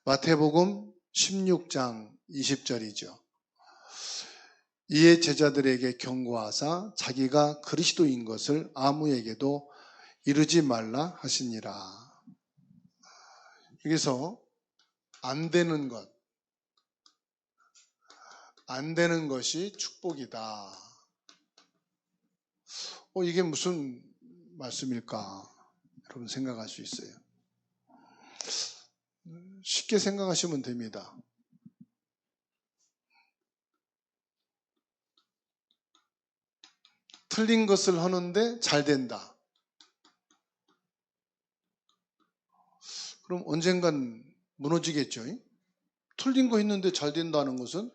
마태복음 16장 20절이죠. 이에 제자들에게 경고하사 자기가 그리스도인 것을 아무에게도 이르지 말라 하시니라. 여기서 안 되는 것, 안 되는 것이 축복이다. 이게 무슨 말씀일까? 여러분 생각할 수 있어요. 쉽게 생각하시면 됩니다. 틀린 것을 하는데 잘 된다. 그럼 언젠간 무너지겠죠. 틀린 거 했는데 잘 된다는 것은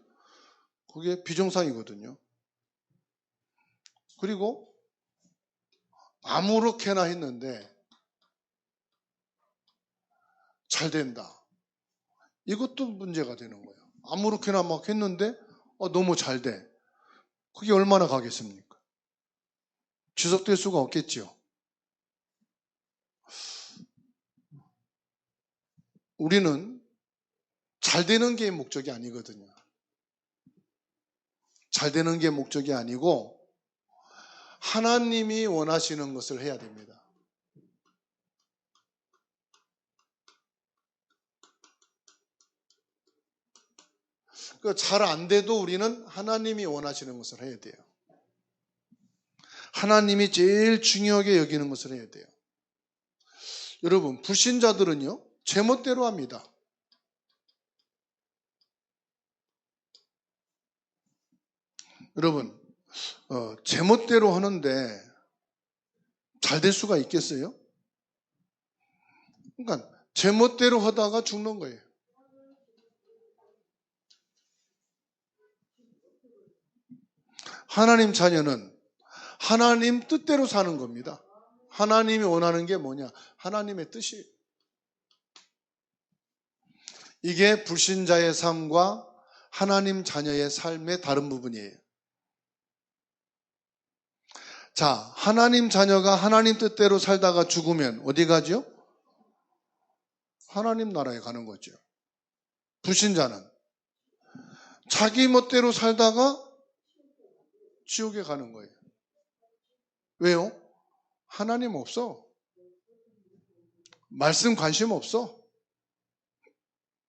그게 비정상이거든요. 그리고 아무렇게나 했는데 잘 된다. 이것도 문제가 되는 거예요. 아무렇게나 막 했는데 너무 잘 돼. 그게 얼마나 가겠습니까? 지속될 수가 없겠죠. 우리는 잘 되는 게 목적이 아니거든요. 잘 되는 게 목적이 아니고 하나님이 원하시는 것을 해야 됩니다. 잘 안 돼도 우리는 하나님이 원하시는 것을 해야 돼요. 하나님이 제일 중요하게 여기는 것을 해야 돼요. 여러분, 불신자들은요, 제멋대로 합니다. 여러분, 제멋대로 하는데 잘 될 수가 있겠어요? 그러니까 제멋대로 하다가 죽는 거예요. 하나님 자녀는 하나님 뜻대로 사는 겁니다. 하나님이 원하는 게 뭐냐? 하나님의 뜻이에요. 이게 불신자의 삶과 하나님 자녀의 삶의 다른 부분이에요. 자, 하나님 자녀가 하나님 뜻대로 살다가 죽으면 어디 가죠? 하나님 나라에 가는 거죠. 불신자는 자기 멋대로 살다가 지옥에 가는 거예요. 왜요? 하나님 없어. 말씀 관심 없어.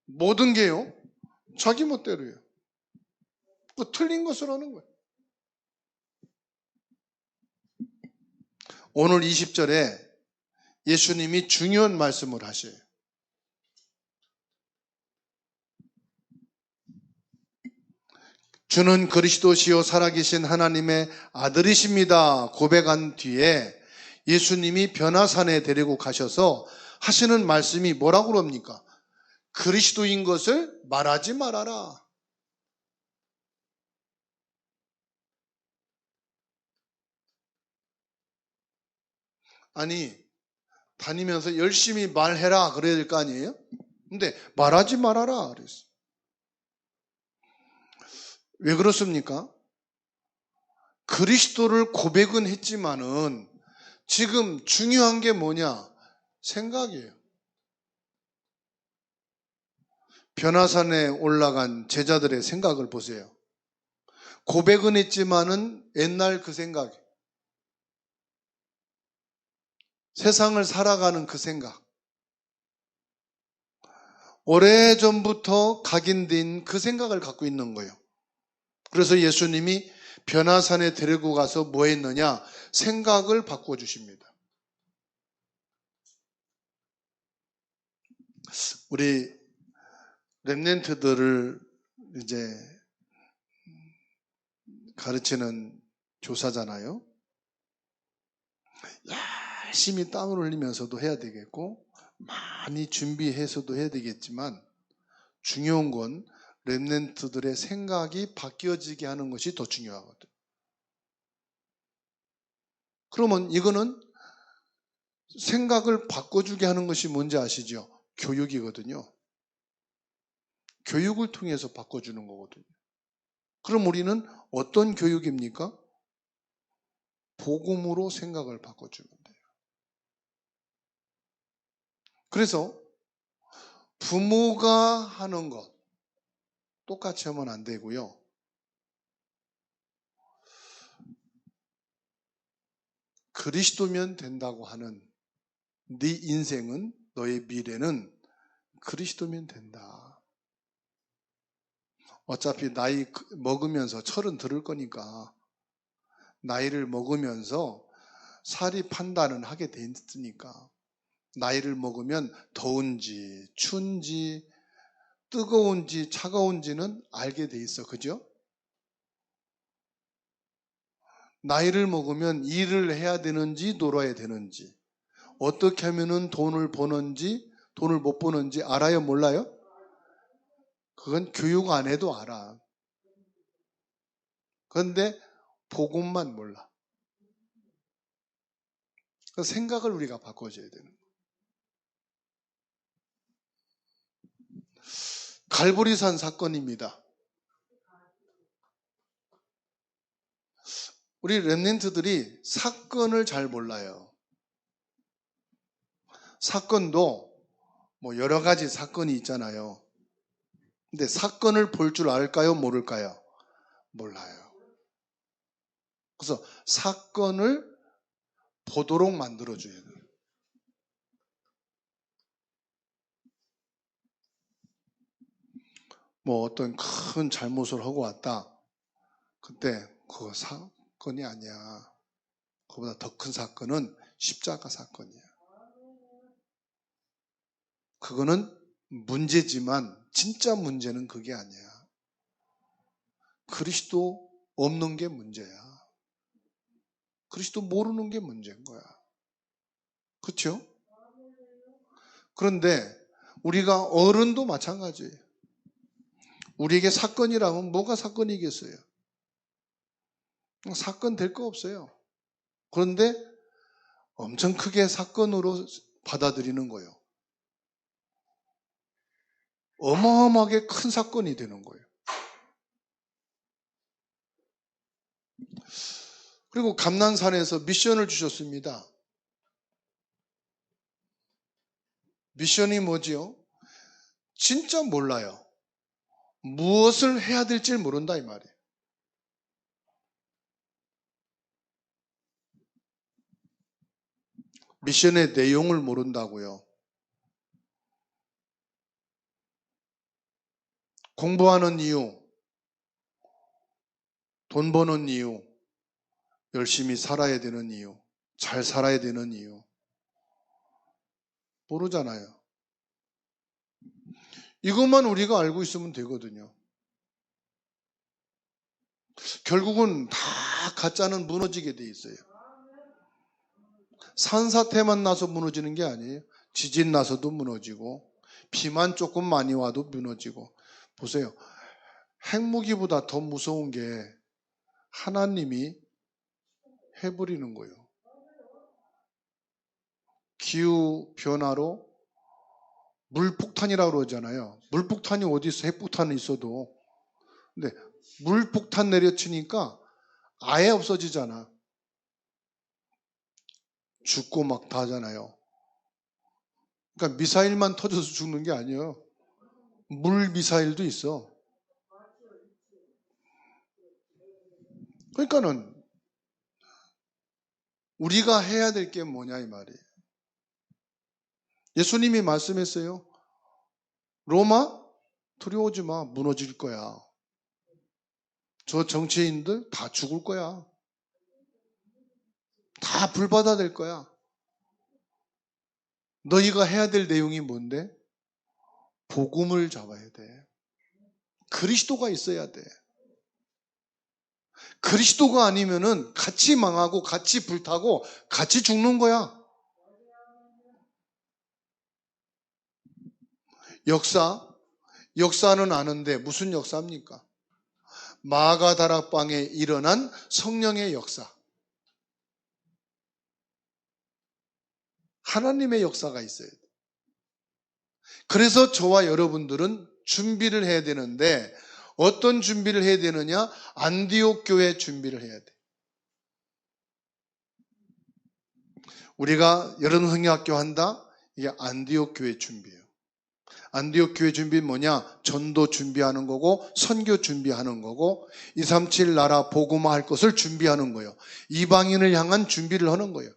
모든 게요, 자기 멋대로예요. 틀린 것을 하는 거예요. 오늘 20절에 예수님이 중요한 말씀을 하셔요. 주는 그리스도시요 살아계신 하나님의 아들이십니다 고백한 뒤에 예수님이 변화산에 데리고 가셔서 하시는 말씀이 뭐라고 그럽니까? 그리스도인 것을 말하지 말아라. 아니, 다니면서 열심히 말해라 그래야 될 거 아니에요? 근데 말하지 말아라 그랬어요. 왜 그렇습니까? 그리스도를 고백은 했지만은 지금 중요한 게 뭐냐? 생각이에요. 변화산에 올라간 제자들의 생각을 보세요. 고백은 했지만은 옛날 그 생각, 세상을 살아가는 그 생각, 오래전부터 각인된 그 생각을 갖고 있는 거예요. 그래서 예수님이 변화산에 데리고 가서 뭐 했느냐? 생각을 바꿔주십니다. 우리 렘넌트들을 이제 가르치는 교사잖아요. 열심히 땀을 흘리면서도 해야 되겠고 많이 준비해서도 해야 되겠지만 중요한 건 렘넌트들의 생각이 바뀌어지게 하는 것이 더 중요하거든요. 그러면 이거는 생각을 바꿔주게 하는 것이 뭔지 아시죠? 교육이거든요. 교육을 통해서 바꿔주는 거거든요. 그럼 우리는 어떤 교육입니까? 복음으로 생각을 바꿔주면 돼요. 그래서 부모가 하는 것 똑같이 하면 안 되고요. 그리스도면 된다고 하는 네 인생은, 너의 미래는 그리스도면 된다. 어차피 나이 먹으면서 철은 들을 거니까 나이를 먹으면서 사리 판단은 하게 돼 있으니까 나이를 먹으면 더운지 추운지 뜨거운지 차가운지는 알게 돼 있어. 그죠? 나이를 먹으면 일을 해야 되는지 놀아야 되는지 어떻게 하면은 돈을 버는지 돈을 못 버는지 알아요? 몰라요? 그건 교육 안 해도 알아. 그런데 복음만 몰라. 그 생각을 우리가 바꿔줘야 되는 거예요. 갈보리산 사건입니다. 우리 렘넌트들이 사건을 잘 몰라요. 사건도 뭐 여러 가지 사건이 있잖아요. 근데 사건을 볼 줄 알까요? 모를까요? 몰라요. 그래서 사건을 보도록 만들어줘야 돼요. 뭐 어떤 큰 잘못을 하고 왔다. 그때 그거 사건이 아니야. 그보다 더 큰 사건은 십자가 사건이야. 그거는 문제지만 진짜 문제는 그게 아니야. 그리스도 없는 게 문제야. 그리스도 모르는 게 문제인 거야. 그렇죠? 그런데 우리가 어른도 마찬가지예요. 우리에게 사건이라면 뭐가 사건이겠어요? 사건 될 거 없어요. 그런데 엄청 크게 사건으로 받아들이는 거예요. 어마어마하게 큰 사건이 되는 거예요. 그리고 감난산에서 미션을 주셨습니다. 미션이 뭐지요? 진짜 몰라요. 무엇을 해야 될지 모른다 이 말이에요. 미션의 내용을 모른다고요. 공부하는 이유, 돈 버는 이유, 열심히 살아야 되는 이유, 잘 살아야 되는 이유 모르잖아요. 이것만 우리가 알고 있으면 되거든요. 결국은 다 가짜는 무너지게 돼 있어요. 산사태만 나서 무너지는 게 아니에요. 지진 나서도 무너지고 비만 조금 많이 와도 무너지고. 보세요. 핵무기보다 더 무서운 게 하나님이 해버리는 거예요. 기후변화로 물폭탄이라고 그러잖아요. 물폭탄이 어디 있어? 핵폭탄이 있어도. 근데 물폭탄 내려치니까 아예 없어지잖아. 죽고 막 다 하잖아요. 그러니까 미사일만 터져서 죽는 게 아니에요. 물 미사일도 있어. 그러니까는 우리가 해야 될 게 뭐냐 이 말이에요. 예수님이 말씀했어요. 로마 두려워하지 마. 무너질 거야. 저 정치인들 다 죽을 거야. 다 불받아 될 거야. 너희가 해야 될 내용이 뭔데? 복음을 잡아야 돼. 그리스도가 있어야 돼. 그리스도가 아니면은 같이 망하고 같이 불타고 같이 죽는 거야. 역사는 아는데 무슨 역사입니까? 마가다락방에 일어난 성령의 역사. 하나님의 역사가 있어야 돼. 그래서 저와 여러분들은 준비를 해야 되는데 어떤 준비를 해야 되느냐? 안디옥 교회 준비를 해야 돼. 우리가 여름 성경학교 한다? 이게 안디옥 교회 준비예요. 안디옥 교회 준비는 뭐냐? 전도 준비하는 거고 선교 준비하는 거고 237 나라 복음화할 것을 준비하는 거예요. 이방인을 향한 준비를 하는 거예요.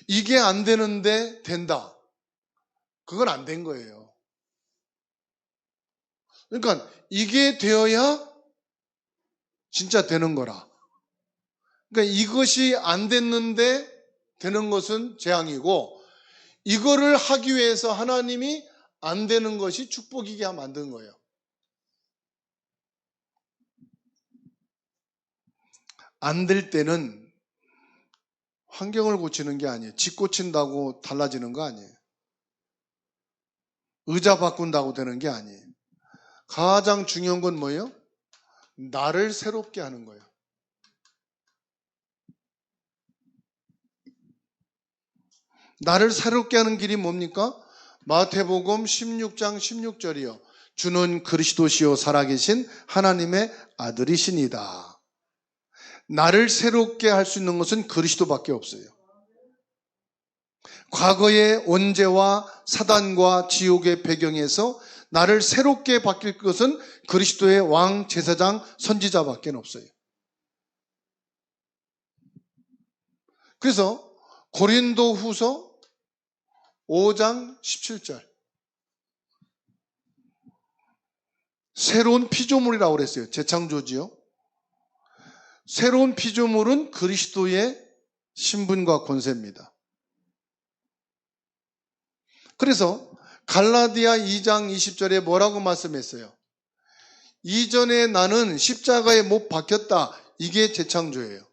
이게 안 되는데 된다. 그건 안 된 거예요. 그러니까 이게 되어야 진짜 되는 거라. 그러니까 이것이 안 됐는데 되는 것은 재앙이고 이거를 하기 위해서 하나님이 안 되는 것이 축복이게 만든 거예요. 안 될 때는 환경을 고치는 게 아니에요. 집 고친다고 달라지는 거 아니에요. 의자 바꾼다고 되는 게 아니에요. 가장 중요한 건 뭐예요? 나를 새롭게 하는 거예요. 나를 새롭게 하는 길이 뭡니까? 마태복음 16장 16절이요. 주는 그리스도시요 살아계신 하나님의 아들이시니다. 나를 새롭게 할 수 있는 것은 그리스도밖에 없어요. 과거의 원죄와 사단과 지옥의 배경에서 나를 새롭게 바뀔 것은 그리스도의 왕, 제사장, 선지자밖에 없어요. 그래서 고린도 후서 5장 17절 새로운 피조물이라고 그랬어요. 재창조지요. 새로운 피조물은 그리스도의 신분과 권세입니다. 그래서 갈라디아 2장 20절에 뭐라고 말씀했어요? 이전에 나는 십자가에 못 박혔다. 이게 재창조예요.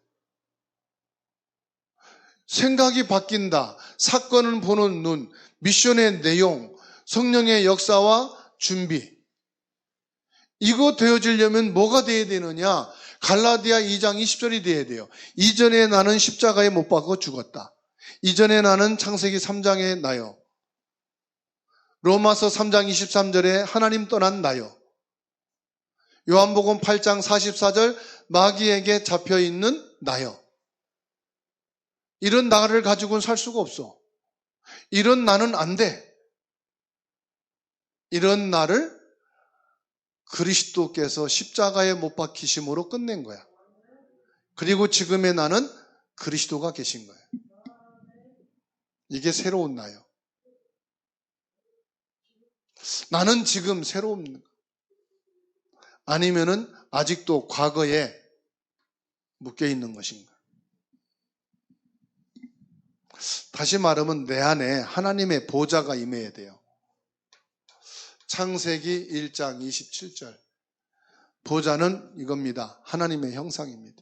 생각이 바뀐다. 사건을 보는 눈, 미션의 내용, 성령의 역사와 준비. 이거 되어지려면 뭐가 돼야 되느냐? 갈라디아 2장 20절이 돼야 돼요. 이전에 나는 십자가에 못 박혀 죽었다. 이전에 나는 창세기 3장의 나요. 로마서 3장 23절에 하나님 떠난 나요. 요한복음 8장 44절 마귀에게 잡혀있는 나요. 이런 나를 가지고는 살 수가 없어. 이런 나는 안 돼. 이런 나를 그리스도께서 십자가에 못 박히심으로 끝낸 거야. 그리고 지금의 나는 그리스도가 계신 거예요. 이게 새로운 나요. 나는 지금 새로운 아니면은 아직도 과거에 묶여 있는 것인가? 다시 말하면 내 안에 하나님의 보좌가 임해야 돼요. 창세기 1장 27절 보좌는 이겁니다. 하나님의 형상입니다.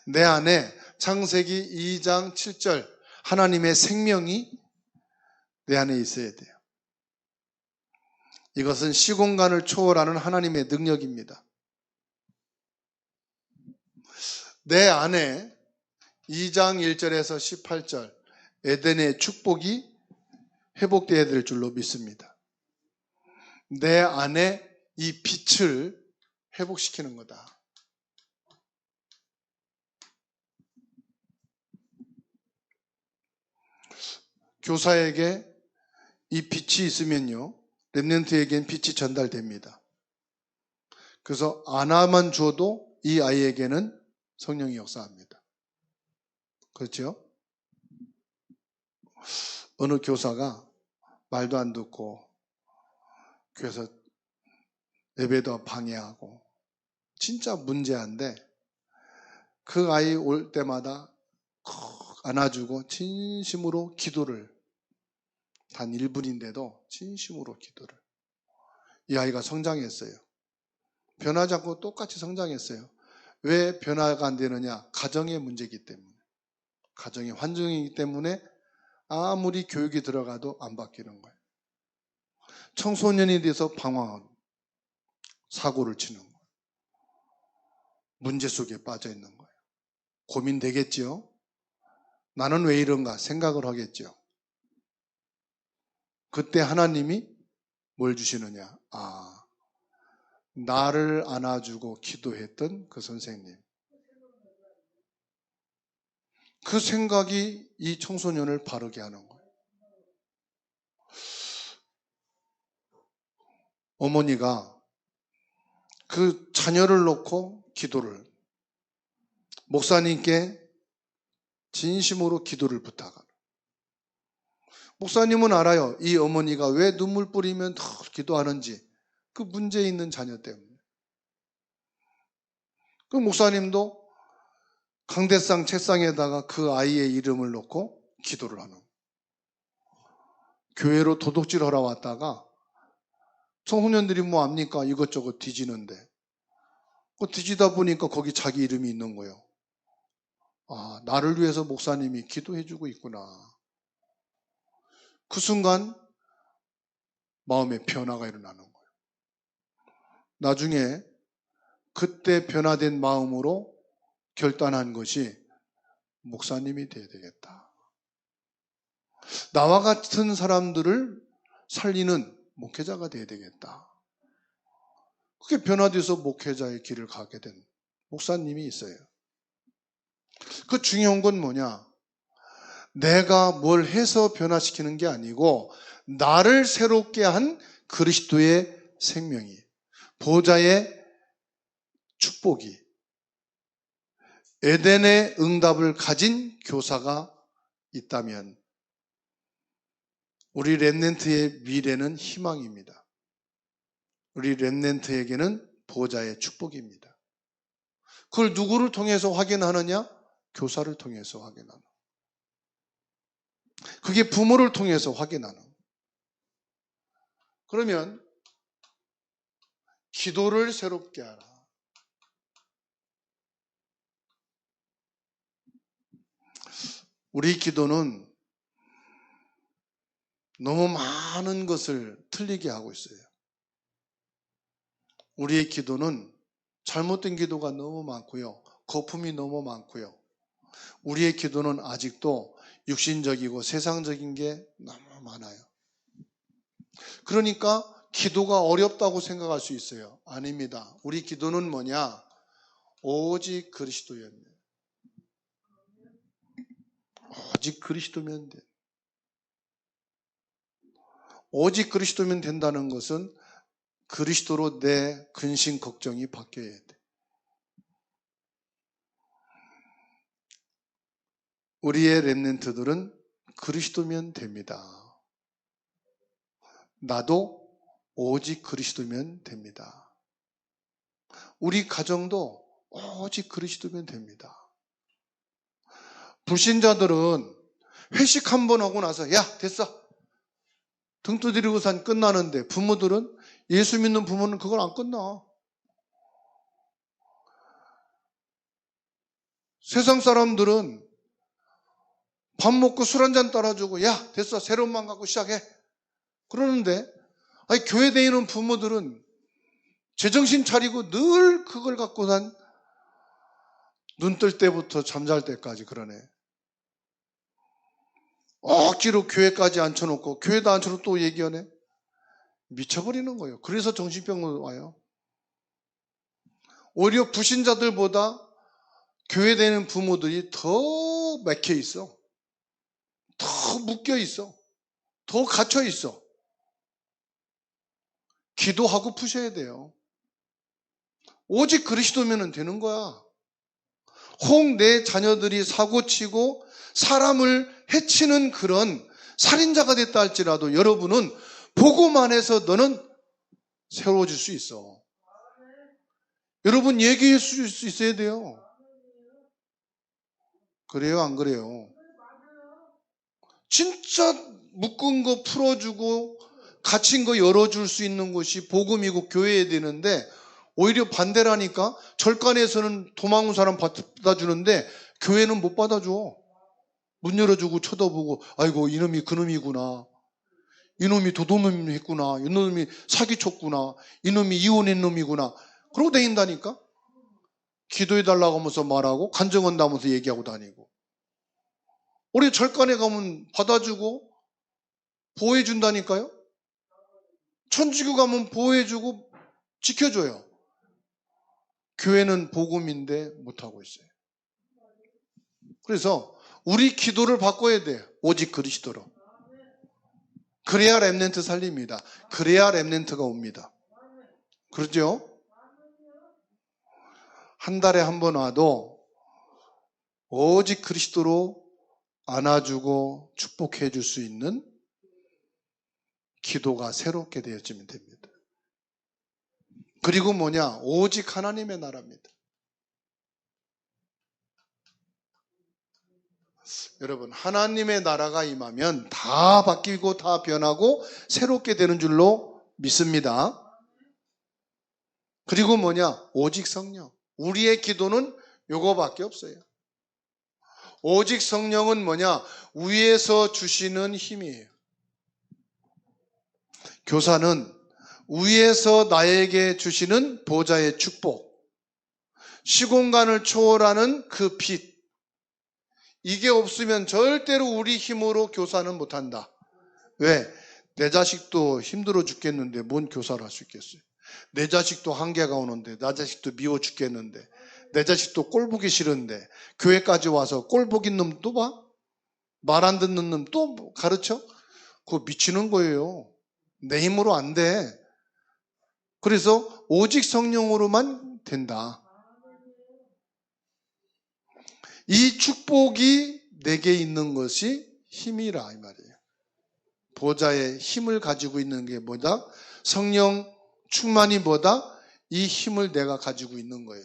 내 안에 창세기 2장 7절 하나님의 생명이 내 안에 있어야 돼요. 이것은 시공간을 초월하는 하나님의 능력입니다. 내 안에 2장 1절에서 18절 에덴의 축복이 회복되어야 될 줄로 믿습니다. 내 안에 이 빛을 회복시키는 거다. 교사에게 이 빛이 있으면요, 렘넌트에겐 빛이 전달됩니다. 그래서 하나만 줘도 이 아이에게는 성령이 역사합니다. 그렇죠? 어느 교사가 말도 안 듣고 교회에서 예배도 방해하고 진짜 문제한데 그 아이 올 때마다 안아주고 진심으로 기도를 단 1분인데도 진심으로 기도를 이 아이가 성장했어요. 변하지 않고 똑같이 성장했어요. 왜 변화가 안 되느냐? 가정의 문제이기 때문에 가정의 환경이기 때문에 아무리 교육이 들어가도 안 바뀌는 거예요. 청소년이 돼서 방황하고 사고를 치는 거예요. 문제 속에 빠져 있는 거예요. 고민되겠죠? 나는 왜 이런가 생각을 하겠죠. 그때 하나님이 뭘 주시느냐? 나를 안아주고 기도했던 그 선생님. 그 생각이 이 청소년을 바르게 하는 거예요. 어머니가 그 자녀를 놓고 기도를, 목사님께 진심으로 기도를 부탁하는. 목사님은 알아요. 이 어머니가 왜 눈물 뿌리면 더 기도하는지. 그 문제 있는 자녀 때문에. 그 목사님도 강대상 책상에다가 그 아이의 이름을 놓고 기도를 하는 거예요. 교회로 도둑질하러 왔다가 청소년들이 뭐 압니까? 이것저것 뒤지는데. 그 뒤지다 보니까 거기 자기 이름이 있는 거예요. 아, 나를 위해서 목사님이 기도해주고 있구나. 그 순간 마음에 변화가 일어나는 거예요. 나중에 그때 변화된 마음으로 결단한 것이 목사님이 돼야 되겠다. 나와 같은 사람들을 살리는 목회자가 돼야 되겠다. 그게 변화돼서 목회자의 길을 가게 된 목사님이 있어요. 그 중요한 건 뭐냐? 내가 뭘 해서 변화시키는 게 아니고 나를 새롭게 한 그리스도의 생명이, 보좌의 축복이, 에덴의 응답을 가진 교사가 있다면 우리 렘넌트의 미래는 희망입니다. 우리 렘넌트에게는 보좌의 축복입니다. 그걸 누구를 통해서 확인하느냐? 교사를 통해서 확인하는. 그게 부모를 통해서 확인하는. 그러면 기도를 새롭게 하라. 우리 기도는 너무 많은 것을 틀리게 하고 있어요. 우리의 기도는 잘못된 기도가 너무 많고요. 거품이 너무 많고요. 우리의 기도는 아직도 육신적이고 세상적인 게 너무 많아요. 그러니까 기도가 어렵다고 생각할 수 있어요. 아닙니다. 우리 기도는 뭐냐? 오직 그리스도였네. 오직 그리스도면 돼. 오직 그리스도면 된다는 것은 그리스도로 내 근심 걱정이 바뀌어야 돼. 우리의 렘넌트들은 그리스도면 됩니다. 나도 오직 그리스도면 됩니다. 우리 가정도 오직 그리스도면 됩니다. 불신자들은 회식 한 번 하고 나서 야 됐어 등 두드리고 산 끝나는데, 부모들은, 예수 믿는 부모는 그걸 안 끝나. 세상 사람들은 밥 먹고 술 한잔 따라주고 야 됐어 새로운 마음 갖고 시작해 그러는데, 아니 교회 다니는 부모들은 제정신 차리고 늘 그걸 갖고 산, 눈 뜰 때부터 잠잘 때까지 그러네. 억지로 교회까지 앉혀놓고 교회도 앉혀놓고 또 얘기하네. 미쳐버리는 거예요. 그래서 정신병 와요. 오히려 불신자들보다 교회 다니는 부모들이 더 맥혀 있어. 더 묶여 있어. 더 갇혀 있어. 기도하고 푸셔야 돼요. 오직 그리스도면 되는 거야. 혹 내 자녀들이 사고치고 사람을 해치는 그런 살인자가 됐다 할지라도 여러분은 보고만 해서 너는 새로워질 수 있어. 여러분 얘기할 수 있어야 돼요. 그래요, 안 그래요? 진짜 묶은 거 풀어주고 갇힌 거 열어줄 수 있는 곳이 복음이고 교회에 되는데, 오히려 반대라니까. 절간에서는 도망온 사람 받아주는데 교회는 못 받아줘. 문 열어주고 쳐다보고 아이고 이놈이 그놈이구나, 이놈이 도둑놈 했구나, 이놈이 사기쳤구나, 이놈이 이혼한 놈이구나, 그러고 다닌다니까. 기도해달라고 하면서 말하고 간증한다면서 얘기하고 다니고. 우리 절간에 가면 받아주고 보호해준다니까요. 천주교 가면 보호해주고 지켜줘요. 교회는 복음인데 못하고 있어요. 그래서 우리 기도를 바꿔야 돼. 오직 그리스도로. 그래야 렘넌트 살립니다. 그래야 렘넌트가 옵니다. 그렇죠? 한 달에 한 번 와도 오직 그리스도로 안아주고 축복해 줄 수 있는 기도가 새롭게 되어지면 됩니다. 그리고 뭐냐? 오직 하나님의 나라입니다. 여러분, 하나님의 나라가 임하면 다 바뀌고 다 변하고 새롭게 되는 줄로 믿습니다. 그리고 뭐냐? 오직 성령. 우리의 기도는 요거밖에 없어요. 오직 성령은 뭐냐? 위에서 주시는 힘이에요. 교사는 위에서 나에게 주시는 보좌의 축복, 시공간을 초월하는 그 빛, 이게 없으면 절대로 우리 힘으로 교사는 못한다. 왜? 내 자식도 힘들어 죽겠는데 뭔 교사를 할 수 있겠어요? 내 자식도 한계가 오는데, 내 자식도 미워 죽겠는데, 내 자식도 꼴 보기 싫은데 교회까지 와서 꼴 보긴 놈 또 봐? 말 안 듣는 놈 또 가르쳐? 그거 미치는 거예요. 내 힘으로 안 돼. 그래서 오직 성령으로만 된다. 이 축복이 내게 있는 것이 힘이라 이 말이에요. 보좌의 힘을 가지고 있는 게 뭐다? 성령 충만이 뭐다? 이 힘을 내가 가지고 있는 거예요.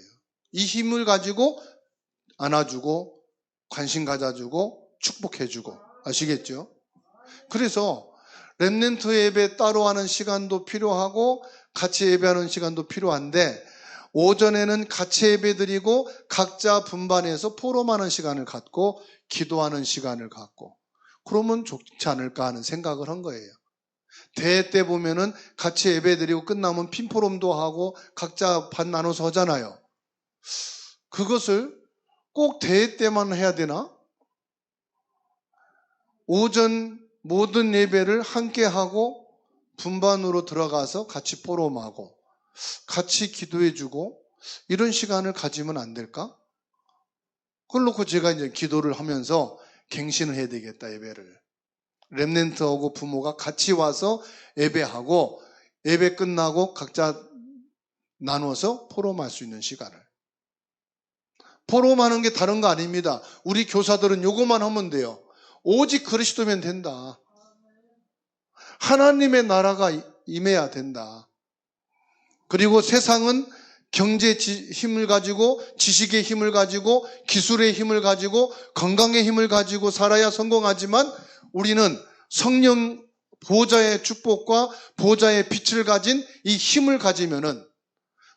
이 힘을 가지고 안아주고 관심 가져주고 축복해주고 아시겠죠? 그래서 렘넌트 예배 따로 하는 시간도 필요하고 같이 예배하는 시간도 필요한데 오전에는 같이 예배 드리고 각자 분반해서 포럼하는 시간을 갖고 기도하는 시간을 갖고 그러면 좋지 않을까 하는 생각을 한 거예요. 대회 때 보면은 같이 예배 드리고 끝나면 핀포럼도 하고 각자 반 나눠서 하잖아요. 그것을 꼭 대회 때만 해야 되나? 오전 모든 예배를 함께 하고 분반으로 들어가서 같이 포럼하고 같이 기도해주고 이런 시간을 가지면 안 될까? 그걸 놓고 제가 이제 기도를 하면서 갱신을 해야 되겠다, 예배를. 렘넌트하고 부모가 같이 와서 예배하고 예배 끝나고 각자 나눠서 포럼할 수 있는 시간을. 포럼하는 게 다른 거 아닙니다. 우리 교사들은 요거만 하면 돼요. 오직 그리스도면 된다. 하나님의 나라가 임해야 된다. 그리고 세상은 경제 힘을 가지고 지식의 힘을 가지고 기술의 힘을 가지고 건강의 힘을 가지고 살아야 성공하지만 우리는 성령 보좌의 축복과 보좌의 빛을 가진 이 힘을 가지면은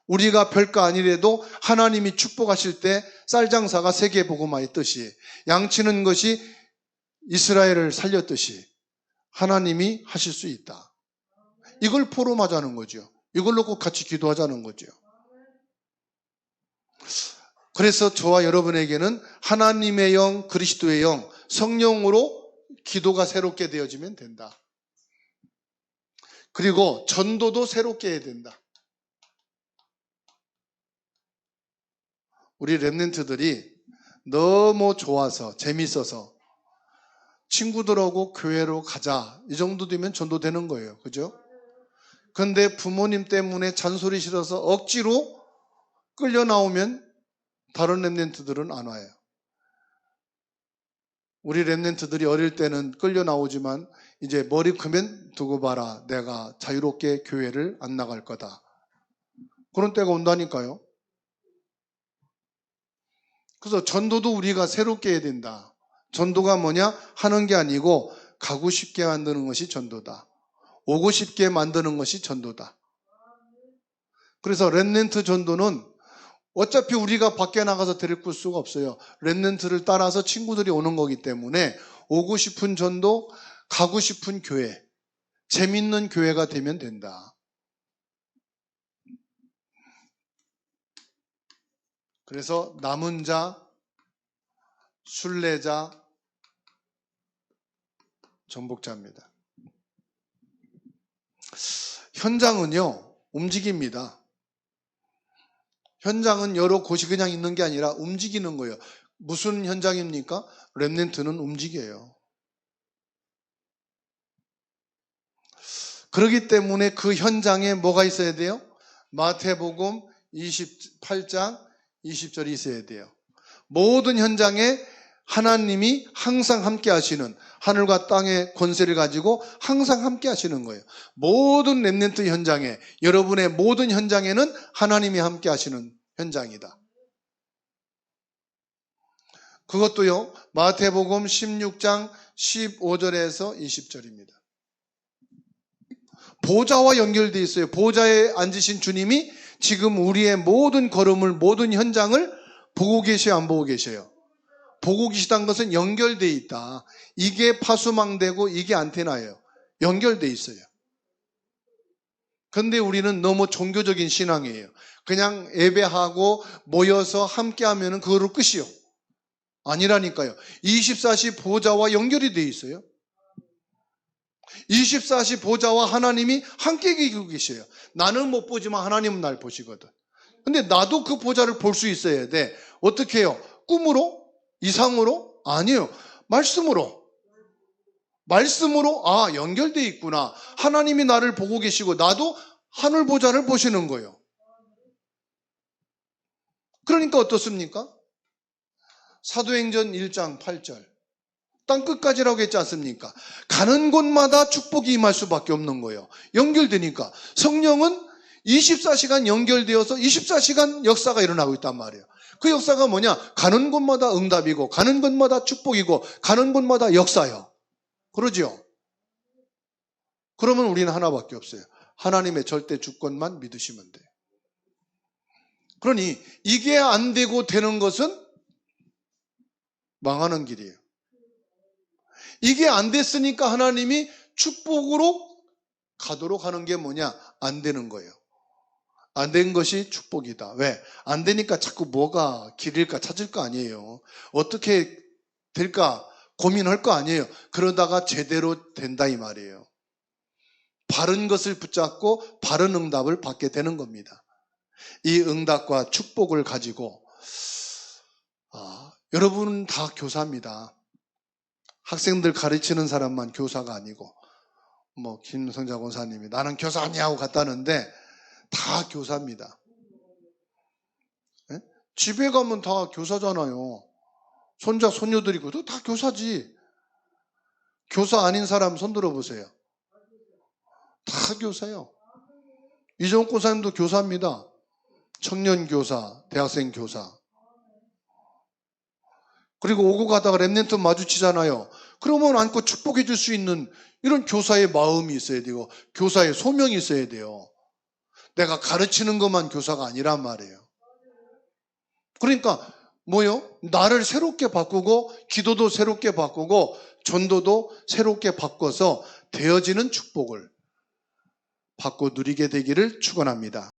우리가 별거 아니래도 하나님이 축복하실 때 쌀장사가 세계 복음화했듯이 양치는 것이 이스라엘을 살렸듯이 하나님이 하실 수 있다. 이걸 포럼하자는 거죠. 이걸 놓고 같이 기도하자는 거죠. 그래서 저와 여러분에게는 하나님의 영, 그리스도의 영, 성령으로 기도가 새롭게 되어지면 된다. 그리고 전도도 새롭게 해야 된다. 우리 렘넌트들이 너무 좋아서 재밌어서 친구들하고 교회로 가자 이 정도 되면 전도되는 거예요. 그죠? 그런데 부모님 때문에 잔소리 싫어서 억지로 끌려 나오면 다른 렘넌트들은 안 와요. 우리 렘넌트들이 어릴 때는 끌려 나오지만 이제 머리 크면 두고 봐라. 내가 자유롭게 교회를 안 나갈 거다. 그런 때가 온다니까요. 그래서 전도도 우리가 새롭게 해야 된다. 전도가 뭐냐? 하는 게 아니고 가고 싶게 만드는 것이 전도다. 오고 싶게 만드는 것이 전도다. 그래서 렘넌트 전도는 어차피 우리가 밖에 나가서 데리고 수가 없어요. 렘넌트를 따라서 친구들이 오는 거기 때문에 오고 싶은 전도, 가고 싶은 교회, 재밌는 교회가 되면 된다. 그래서 남은 자, 순례자, 전복자입니다. 현장은요, 움직입니다. 현장은 여러 곳이 그냥 있는 게 아니라 움직이는 거예요. 무슨 현장입니까? 렘넌트는 움직여요. 그렇기 때문에 그 현장에 뭐가 있어야 돼요? 마태복음 28장 20절이 있어야 돼요. 모든 현장에 하나님이 항상 함께 하시는, 하늘과 땅의 권세를 가지고 항상 함께 하시는 거예요. 모든 렘넌트 현장에, 여러분의 모든 현장에는 하나님이 함께 하시는 현장이다. 그것도요, 마태복음 16장 15절에서 20절입니다. 보좌와 연결되어 있어요. 보좌에 앉으신 주님이 지금 우리의 모든 걸음을, 모든 현장을 보고 계셔요, 안 보고 계셔요? 보고 계시다는 것은 연결되어 있다. 이게 파수망대고 이게 안테나예요. 연결되어 있어요. 그런데 우리는 너무 종교적인 신앙이에요. 그냥 예배하고 모여서 함께 하면 그거로 끝이요. 아니라니까요. 24시 보좌와 연결이 되어 있어요. 24시 보좌와 하나님이 함께 계셔요. 나는 못 보지만 하나님은 날 보시거든. 근데 나도 그 보좌를 볼 수 있어야 돼. 어떻게 해요? 꿈으로? 이상으로? 아니에요. 말씀으로. 말씀으로 연결되어 있구나. 하나님이 나를 보고 계시고 나도 하늘 보좌를 보시는 거예요. 그러니까 어떻습니까? 사도행전 1장 8절. 땅 끝까지라고 했지 않습니까? 가는 곳마다 축복이 임할 수밖에 없는 거예요. 연결되니까. 성령은 24시간 연결되어서 24시간 역사가 일어나고 있단 말이에요. 그 역사가 뭐냐? 가는 곳마다 응답이고, 가는 곳마다 축복이고, 가는 곳마다 역사요. 그러죠? 그러면 우리는 하나밖에 없어요. 하나님의 절대 주권만 믿으시면 돼요. 그러니 이게 안 되고 되는 것은 망하는 길이에요. 이게 안 됐으니까 하나님이 축복으로 가도록 하는 게 뭐냐? 안 되는 거예요. 안 된 것이 축복이다. 왜? 안 되니까 자꾸 뭐가 길일까 찾을 거 아니에요. 어떻게 될까 고민할 거 아니에요. 그러다가 제대로 된다 이 말이에요. 바른 것을 붙잡고 바른 응답을 받게 되는 겁니다. 이 응답과 축복을 가지고 여러분은 다 교사입니다. 학생들 가르치는 사람만 교사가 아니고 김성자 권사님이 나는 교사 아니냐고 갔다는데 다 교사입니다. 네? 집에 가면 다 교사잖아요. 손자 손녀들이 있고 다 교사지. 교사 아닌 사람 손 들어보세요. 다 교사예요. 이정욱 권사님도 교사입니다. 청년 교사, 대학생 교사. 그리고 오고 가다가 렘넌트 마주치잖아요. 그러면 안고 축복해 줄 수 있는 이런 교사의 마음이 있어야 되고 교사의 소명이 있어야 돼요. 내가 가르치는 것만 교사가 아니란 말이에요. 그러니까 나를 새롭게 바꾸고 기도도 새롭게 바꾸고 전도도 새롭게 바꿔서 되어지는 축복을 받고 누리게 되기를 축원합니다.